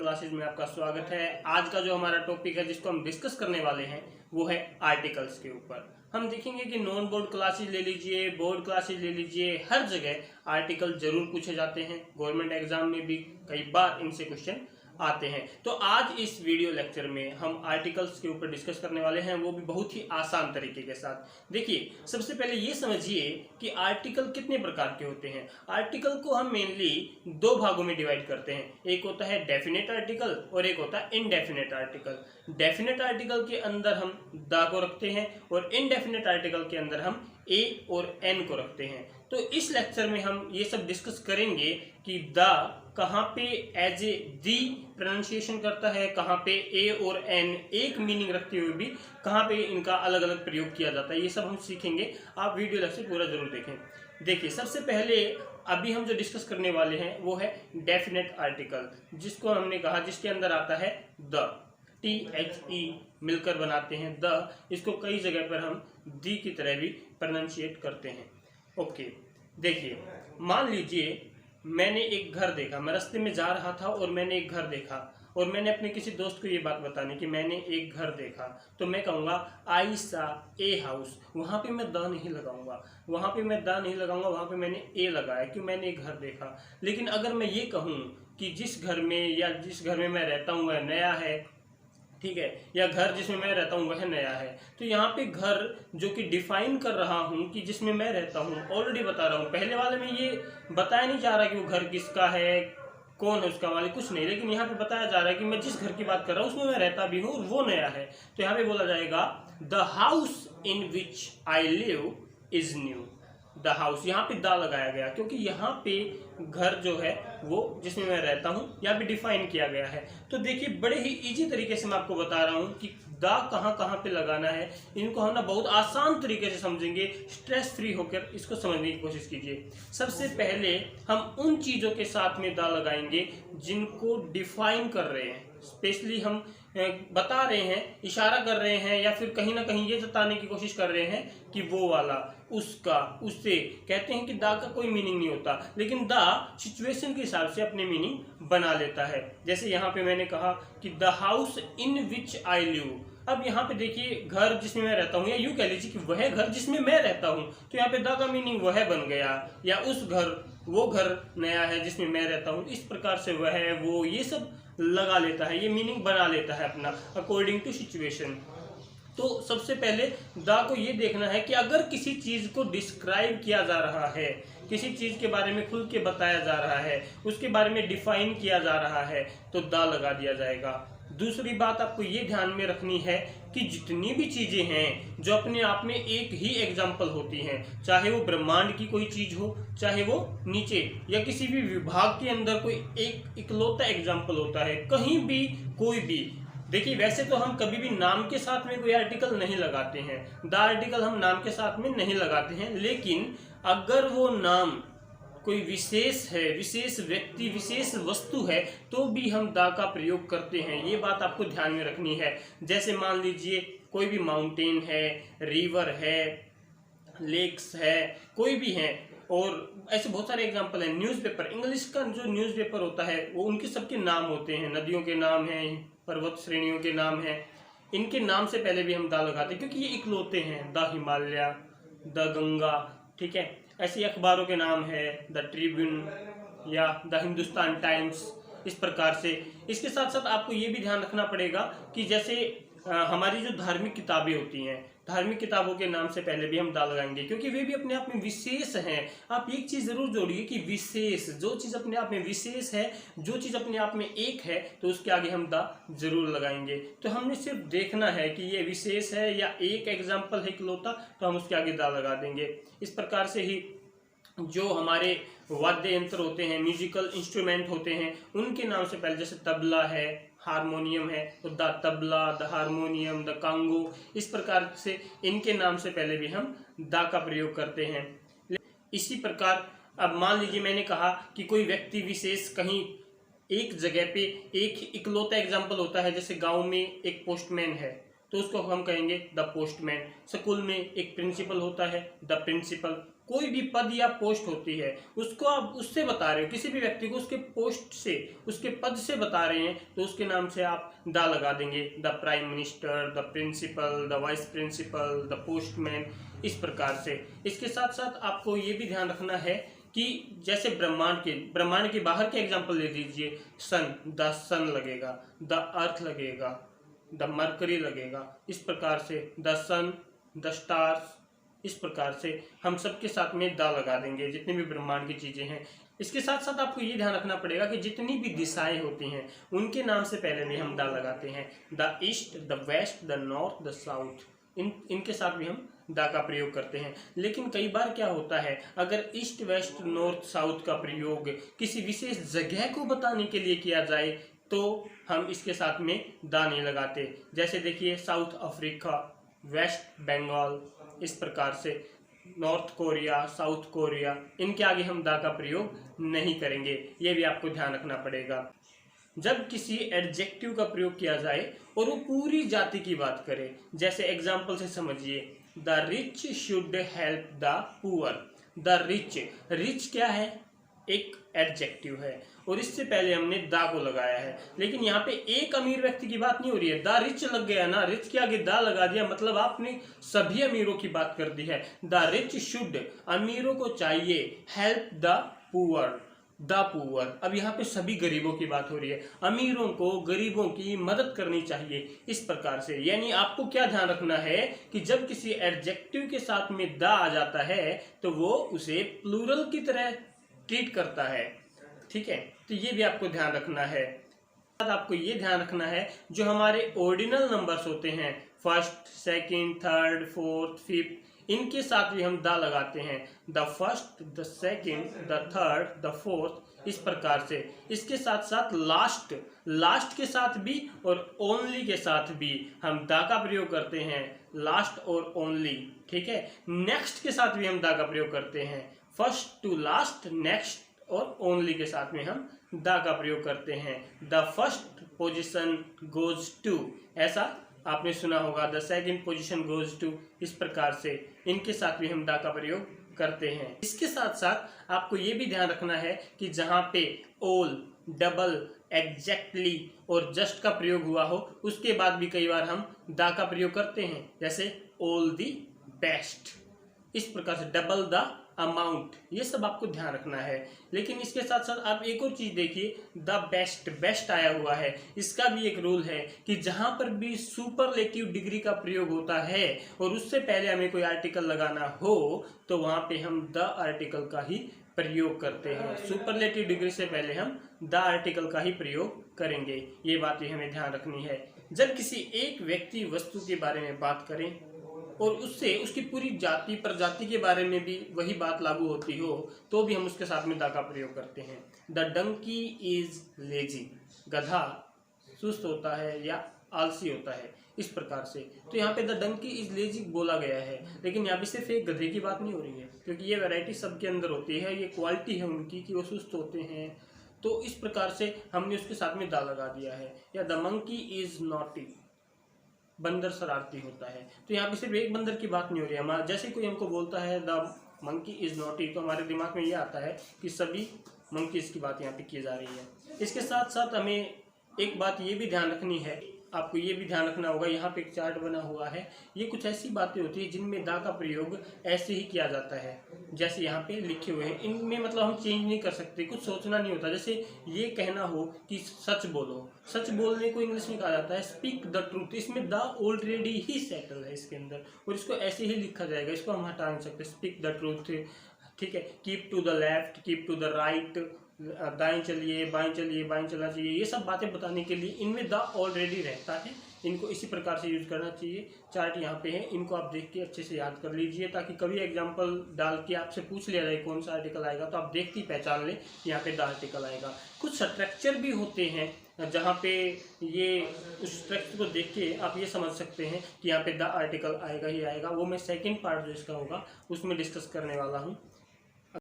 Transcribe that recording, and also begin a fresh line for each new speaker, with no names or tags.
Classes में आपका स्वागत है। आज का जो हमारा टॉपिक है जिसको हम डिस्कस करने वाले हैं वो है आर्टिकल्स के ऊपर। हम देखेंगे कि नॉन बोर्ड क्लासेस ले लीजिए, बोर्ड क्लासेस ले लीजिए, हर जगह आर्टिकल जरूर पूछे जाते हैं। गवर्नमेंट एग्जाम में भी कई बार इनसे क्वेश्चन आते हैं। तो आज इस वीडियो लेक्चर में हम आर्टिकल्स के ऊपर डिस्कस करने वाले हैं, वो भी बहुत ही आसान तरीके के साथ। देखिए, सबसे पहले ये समझिए कि आर्टिकल कितने प्रकार के होते हैं। आर्टिकल को हम मेनली दो भागों में डिवाइड करते हैं, एक होता है डेफिनेट आर्टिकल और एक होता है इनडेफिनेट आर्टिकल। डेफिनेट आर्टिकल के अंदर हम द को रखते हैं और इनडेफिनेट आर्टिकल के अंदर हम ए और एन को रखते हैं। तो इस लेक्चर में हम ये सब डिस्कस करेंगे कि द कहाँ पे एज ए दी प्रोनाउंसिएशन करता है, कहाँ पे ए और एन एक मीनिंग रखते हुए भी कहाँ पे इनका अलग अलग प्रयोग किया जाता है, ये सब हम सीखेंगे। आप वीडियो लेक्चर पूरा जरूर देखें। देखिए, सबसे पहले अभी हम जो डिस्कस करने वाले हैं वो है डेफिनेट आर्टिकल, जिसको हमने कहा जिसके अंदर आता है द, THE मिलकर बनाते हैं द। इसको कई जगह पर हम दी की तरह भी प्रोनाउंशिएट करते हैं। ओके, देखिए, मान लीजिए मैंने एक घर देखा, मैं रास्ते में जा रहा था और मैंने एक घर देखा और मैंने अपने किसी दोस्त को ये बात बतानी कि मैंने एक घर देखा, तो मैं कहूँगा आई सा ए हाउस। वहाँ पे मैं द नहीं लगाऊंगा, वहाँ पे मैं द नहीं लगाऊंगा, वहाँ पे मैंने ए लगाया क्यों, मैंने एक घर देखा। लेकिन अगर मैं ये कहूँ कि जिस घर में या जिस घर में मैं रहता हूँ वह नया है, ठीक है, या घर जिसमें मैं रहता हूँ वह नया है, तो यहाँ पे घर जो कि डिफाइन कर रहा हूँ कि जिसमें मैं रहता हूँ, ऑलरेडी बता रहा हूँ। पहले वाले में ये बताया नहीं जा रहा कि वो घर किसका है, कौन है उसका मालिक, कुछ नहीं, लेकिन यहाँ पे बताया जा रहा है कि मैं जिस घर की बात कर रहा हूँ उसमें मैं रहता भी हूँ और वो नया है। तो यहाँ पे बोला जाएगा the house in which I live is new. The house, यहाँ पे द लगाया गया क्योंकि यहाँ पे घर जो है वो जिसमें मैं रहता हूँ यहाँ पे डिफाइन किया गया है। तो देखिए, बड़े ही इजी तरीके से मैं आपको बता रहा हूँ कि द कहाँ कहाँ पे लगाना है। इनको हम ना बहुत आसान तरीके से समझेंगे, स्ट्रेस फ्री होकर इसको समझने की कोशिश कीजिए। सबसे पहले हम उन चीज़ों के साथ में द लगाएंगे जिनको डिफाइन कर रहे हैं, स्पेशली हम बता रहे हैं, इशारा कर रहे हैं, या फिर कहीं ना कहीं ये जताने की कोशिश कर रहे हैं कि वो वाला, उसका, उससे। कहते हैं कि दा का कोई मीनिंग नहीं होता, लेकिन दा सिचुएशन के हिसाब से अपने मीनिंग बना लेता है। जैसे यहाँ पे मैंने कहा कि the house in which I live. अब यहाँ पे देखिए, घर जिसमें मैं रहता हूँ, या यूँ कह लीजिए कि वह घर जिसमें मैं रहता हूँ, तो यहाँ पे द का मीनिंग वह बन गया, या उस घर, वो घर नया है जिसमें मैं रहता हूँ। इस प्रकार से वह, वो, ये सब लगा लेता है, ये मीनिंग बना लेता है अपना अकॉर्डिंग टू सिचुएशन। तो सबसे पहले द को ये देखना है कि अगर किसी चीज को डिस्क्राइब किया जा रहा है, किसी चीज के बारे में खुल के बताया जा रहा है, उसके बारे में डिफाइन किया जा रहा है, तो द लगा दिया जाएगा। दूसरी बात आपको ये ध्यान में रखनी है कि जितनी भी चीजें हैं जो अपने आप में एक ही एग्जाम्पल होती हैं, चाहे वो ब्रह्मांड की कोई चीज हो, चाहे वो नीचे या किसी भी विभाग के अंदर कोई एक इकलौता एग्जाम्पल होता है, कहीं भी कोई भी। देखिए, वैसे तो हम कभी भी नाम के साथ में कोई आर्टिकल नहीं लगाते हैं, द आर्टिकल हम नाम के साथ में नहीं लगाते हैं, लेकिन अगर वो नाम कोई विशेष है, विशेष व्यक्ति, विशेष वस्तु है, तो भी हम द का प्रयोग करते हैं। ये बात आपको ध्यान में रखनी है। जैसे मान लीजिए कोई भी माउंटेन है, रिवर है, लेक्स है, कोई भी है, और ऐसे बहुत सारे एग्जांपल हैं। न्यूज़पेपर, इंग्लिश का जो न्यूज़पेपर होता है वो उनके सबके नाम होते हैं, नदियों के नाम हैं, पर्वत श्रेणियों के नाम हैं। इनके नाम से पहले भी हम द लगाते हैं क्योंकि ये इकलौते हैं। द हिमालय, द गंगा, ठीक है। ऐसे अखबारों के नाम है द ट्रिब्यून या द हिंदुस्तान टाइम्स, इस प्रकार से। इसके साथ साथ आपको ये भी ध्यान रखना पड़ेगा कि जैसे हमारी जो धार्मिक किताबें होती हैं, धार्मिक किताबों के नाम से पहले भी हम द लगाएंगे क्योंकि वे भी अपने आप में विशेष हैं। आप एक चीज जरूर जोड़िए कि विशेष, जो चीज अपने आप में विशेष है, जो चीज अपने आप में एक है, तो उसके आगे हम द जरूर लगाएंगे। तो हमने सिर्फ देखना है कि ये विशेष है या एक एग्जाम्पल है इकलौता, तो हम उसके आगे द लगा देंगे। इस प्रकार से ही जो हमारे वाद्य यंत्र होते हैं, म्यूजिकल इंस्ट्रूमेंट होते हैं, उनके नाम से पहले, जैसे तबला है, हारमोनियम है, तो the tabla, the harmonium, the Congo, इस प्रकार से इनके नाम से पहले भी हम द का प्रयोग करते हैं। इसी प्रकार अब मान लीजिए मैंने कहा कि कोई व्यक्ति विशेष कहीं एक जगह पे, एक इकलौता एग्जाम्पल होता है, जैसे गांव में एक पोस्टमैन है, तो उसको हम कहेंगे द पोस्टमैन। स्कूल में एक प्रिंसिपल होता है, द प्रिंसिपल। कोई भी पद या पोस्ट होती है उसको आप उससे बता रहे हो, किसी भी व्यक्ति को उसके पोस्ट से, उसके पद से बता रहे हैं, तो उसके नाम से आप द लगा देंगे। The prime minister, the principal, the vice principal, the postman, इस प्रकार से। इसके साथ साथ आपको ये भी ध्यान रखना है कि जैसे ब्रह्मांड के बाहर के एग्जाम्पल ले लीजिए, सन, द सन लगेगा, द अर्थ लगेगा, द मरकरी लगेगा, इस प्रकार से द सन, द स्टार्स, इस प्रकार से हम सबके साथ में द लगा देंगे जितनी भी ब्रह्मांड की चीजें हैं। इसके साथ साथ आपको ये ध्यान रखना पड़ेगा कि जितनी भी दिशाएं होती हैं उनके नाम से पहले भी हम द लगाते हैं। The east, the west, the north, the south, इनके साथ भी हम द का प्रयोग करते हैं। लेकिन कई बार क्या होता है, अगर ईस्ट, वेस्ट, नॉर्थ, साउथ का प्रयोग किसी विशेष जगह को बताने के लिए किया जाए तो हम इसके साथ में द नहीं लगाते। जैसे देखिए, साउथ अफ्रीका, वेस्ट बंगाल, इस प्रकार से नॉर्थ कोरिया, साउथ कोरिया, इनके आगे हम द का प्रयोग नहीं करेंगे। ये भी आपको ध्यान रखना पड़ेगा। जब किसी एडजेक्टिव का प्रयोग किया जाए और वो पूरी जाति की बात करे, जैसे एग्जाम्पल से समझिए, the rich should help the poor. The rich, rich क्या है, एक एडजेक्टिव है और इससे पहले हमने द को लगाया है। लेकिन यहाँ पे एक अमीर व्यक्ति की बात नहीं हो रही है, द रिच लग गया ना, रिच के आगे द लगा दिया, मतलब आपने सभी अमीरों की बात कर दी है। द रिच शुड, अमीरों को चाहिए, help the poor, the poor. अब यहाँ पे सभी गरीबों की बात हो रही है, अमीरों को गरीबों की मदद करनी चाहिए, इस प्रकार से। यानी आपको क्या ध्यान रखना है कि जब किसी एडजेक्टिव के साथ में द आ जाता है तो वो उसे प्लूरल की तरह ट्रीट करता है, ठीक है। तो ये भी आपको ध्यान रखना है। आपको ये ध्यान रखना है जो हमारे ऑर्डिनल नंबर्स होते हैं, first, second, third, fourth, fifth, इनके साथ भी हम द लगाते हैं। The first, the second, the third, the fourth, इस प्रकार से। इसके साथ साथ लास्ट, लास्ट के साथ भी और ओनली के साथ भी हम द का प्रयोग करते हैं, लास्ट और ओनली, ठीक है। नेक्स्ट के साथ भी हम द का प्रयोग करते हैं, फर्स्ट टू लास्ट, नेक्स्ट और ओनली के साथ में हम द का प्रयोग करते हैं। The first position goes to, ऐसा आपने सुना होगा, the second position goes to, इस प्रकार से इनके साथ भी हम द का प्रयोग करते हैं। इसके साथ साथ आपको ये भी ध्यान रखना है कि जहां पे ऑल, डबल, एग्जैक्टली और जस्ट का प्रयोग हुआ हो उसके बाद भी कई बार हम द का प्रयोग करते हैं, जैसे ऑल द बेस्ट, इस प्रकार से डबल द अमाउंट, ये सब आपको ध्यान रखना है। लेकिन इसके साथ साथ आप एक और चीज देखिए, द बेस्ट, बेस्ट आया हुआ है, इसका भी एक रूल है कि जहां पर भी सुपरलेटिव डिग्री का प्रयोग होता है और उससे पहले हमें कोई आर्टिकल लगाना हो तो वहां पे हम द आर्टिकल का ही प्रयोग करते हैं। सुपरलेटिव डिग्री से पहले हम द आर्टिकल का ही प्रयोग करेंगे, ये बात भी हमें ध्यान रखनी है। जब किसी एक व्यक्ति वस्तु के बारे में बात करें और उससे उसकी पूरी जाति प्रजाति के बारे में भी वही बात लागू होती हो तो भी हम उसके साथ में द का प्रयोग करते हैं। द डंकी इज लेजी, गधा सुस्त होता है या आलसी होता है, इस प्रकार से। तो यहाँ पे द डंकी इज लेजी बोला गया है, लेकिन यहाँ पे सिर्फ एक गधे की बात नहीं हो रही है, क्योंकि ये वैरायटी सबके अंदर होती है, ये क्वालिटी है उनकी कि वो सुस्त होते हैं। तो इस प्रकार से हमने उसके साथ में द लगा दिया है। या द मंकी इज नॉटी, बंदर शरारती होता है। तो यहाँ पे सिर्फ एक बंदर की बात नहीं हो रही है। हमारा जैसे कोई हमको बोलता है द मंकी इज नॉटी, तो हमारे दिमाग में ये आता है कि सभी मंकीज की बात यहाँ पे की जा रही है। इसके साथ साथ हमें एक बात ये भी ध्यान रखनी है, आपको ये भी ध्यान रखना होगा, यहाँ पे एक चार्ट बना हुआ है, ये कुछ ऐसी बातें होती है जिनमें द का प्रयोग ऐसे ही किया जाता है जैसे यहाँ पे लिखे हुए हैं। इनमें मतलब हम चेंज नहीं कर सकते, कुछ सोचना नहीं होता। जैसे ये कहना हो कि सच बोलो, सच बोलने को इंग्लिश में कहा जाता है स्पीक द ट्रूथ। इसमें द ऑलरेडी ही सेटल है इसके अंदर और इसको ऐसे ही लिखा जाएगा, इसको हम हटा नहीं सकते। स्पीक द ट्रूथ, ठीक है। Keep to the left, keep to the right, दाएं चलिए, बाएं चलिए, बाएं चलना चाहिए, ये सब बातें बताने के लिए इनमें द ऑलरेडी रहता है। इनको इसी प्रकार से यूज करना चाहिए। चार्ट यहाँ पे है, इनको आप देख के अच्छे से याद कर लीजिए ताकि कभी एग्जांपल डाल के आपसे पूछ लिया जाए कौन सा आर्टिकल आएगा तो आप देखते ही पहचान लें यहाँ पे द आर्टिकल आएगा। कुछ स्ट्रक्चर भी होते हैं जहाँ पे ये उस स्ट्रक्चर को देख के आप ये समझ सकते हैं कि यहाँ पे द आर्टिकल आएगा ही आएगा। वो मैं सेकेंड पार्ट जो इसका होगा उसमें डिस्कस करने वाला हूँ।